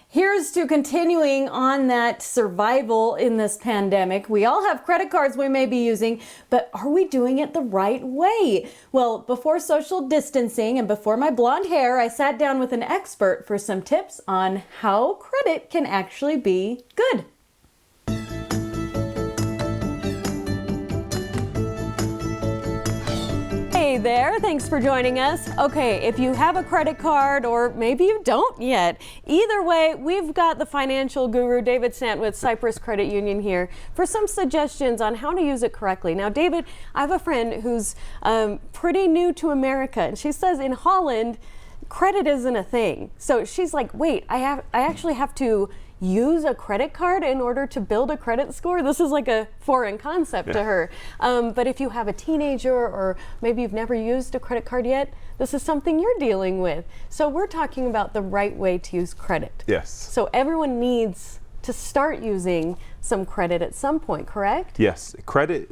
Here's to continuing on that survival in this pandemic. We all have credit cards we may be using, but are we doing it the right way? Well, before social distancing and before my blonde hair, I sat down with an expert for some tips on how credit can actually be good. Hey there, thanks for joining us. Okay, if you have a credit card or maybe you don't yet, either way, we've got the financial guru David Sant with Cyprus Credit Union here for some suggestions on how to use it correctly. Now, David, I have a friend who's pretty new to America, and she says in Holland, credit isn't a thing. So she's like, wait, I actually have to use a credit card in order to build a credit score? This is like a foreign concept to her. But if you have a teenager or maybe you've never used a credit card yet, this is something you're dealing with. So we're talking about the right way to use credit. Yes. So everyone needs to start using some credit at some point, correct? Yes. A credit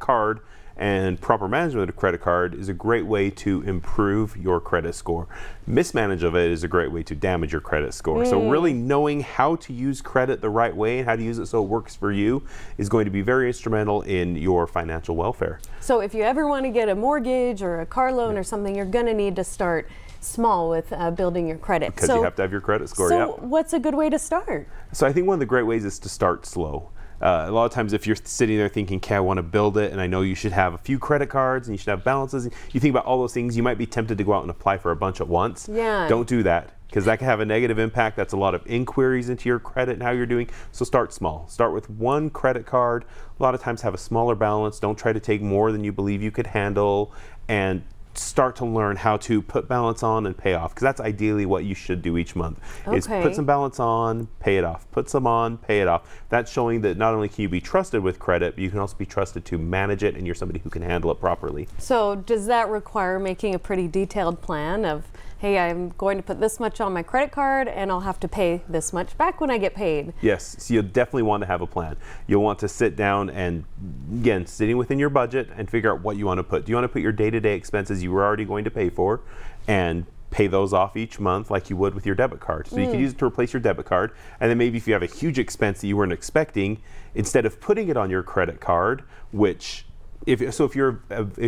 card and proper management of a credit card is a great way to improve your credit score. Mismanagement of it is a great way to damage your credit score. So really knowing how to use credit the right way and how to use it so it works for you is going to be very instrumental in your financial welfare. So if you ever want to get a mortgage or a car loan or something, you're going to need to start small with building your credit. Because you have to have your credit score. So what's a good way to start? So I think one of the great ways is to start slow. A lot of times if you're sitting there thinking, okay, I want to build it and I know you should have a few credit cards and you should have balances, you think about all those things, you might be tempted to go out and apply for a bunch at once. Yeah. Don't do that, because that can have a negative impact. That's a lot of inquiries into your credit and how you're doing. So start small. Start with one credit card. A lot of times have a smaller balance. Don't try to take more than you believe you could handle, and start to learn how to put balance on and pay off, because that's ideally what you should do each month. Is put some balance on, pay it off. Put some on, pay it off. That's showing that not only can you be trusted with credit, but you can also be trusted to manage it, and you're somebody who can handle it properly. So does that require making a pretty detailed plan of, hey, I'm going to put this much on my credit card and I'll have to pay this much back when I get paid? Yes, so you'll definitely want to have a plan. You'll want to sit down and, again, sitting within your budget and figure out what you want to put. Do you want to put your day-to-day expenses you were already going to pay for and pay those off each month like you would with your debit card? So you can use it to replace your debit card, and then maybe if you have a huge expense that you weren't expecting, instead of putting it on your credit card, which if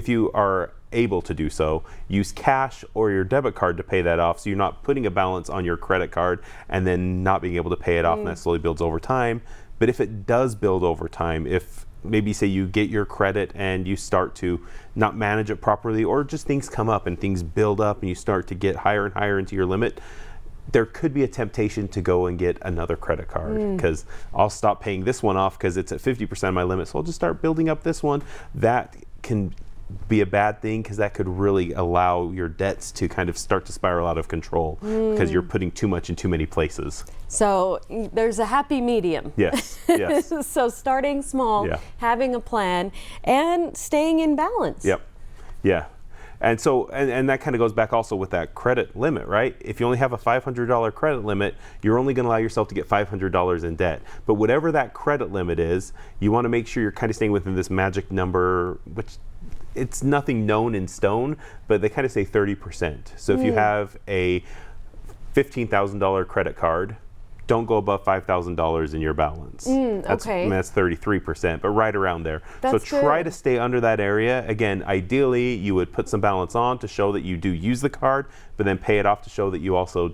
you are able to do so, use cash or your debit card to pay that off, so you're not putting a balance on your credit card and then not being able to pay it off, and that slowly builds over time. But if it does build over time, if maybe say you get your credit and you start to not manage it properly, or just things come up and things build up and you start to get higher and higher into your limit, there could be a temptation to go and get another credit card, because I'll stop paying this one off because it's at 50% of my limit, so I'll just start building up this one. That can be a bad thing, because that could really allow your debts to kind of start to spiral out of control, because you're putting too much in too many places. So there's a happy medium. Yes, yes. So starting small, having a plan, and staying in balance. Yep, yeah. And so, and that kind of goes back also with that credit limit, right? If you only have a $500 credit limit, you're only going to allow yourself to get $500 in debt. But whatever that credit limit is, you want to make sure you're kind of staying within this magic number, which it's nothing known in stone, but they kind of say 30%. So if you have a $15,000 credit card, don't go above $5,000 in your balance. That's 33%, but right around there. So try to stay under that area. Again, ideally, you would put some balance on to show that you do use the card, but then pay it off to show that you also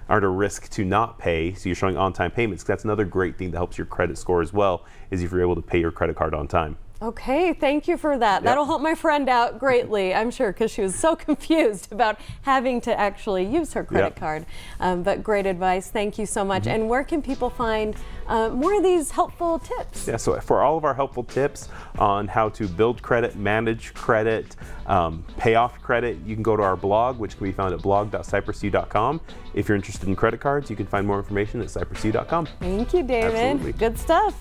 aren't a risk to not pay. So you're showing on-time payments. That's another great thing that helps your credit score as well, is if you're able to pay your credit card on time. Okay, thank you for that. That'll help my friend out greatly, I'm sure, because she was so confused about having to actually use her credit card. But great advice. Thank you so much. And where can people find more of these helpful tips? Yeah, so for all of our helpful tips on how to build credit, manage credit, pay off credit, you can go to our blog, which can be found at blog.cyprusu.com. If you're interested in credit cards, you can find more information at cyprusu.com. Thank you, David. Absolutely. Good stuff.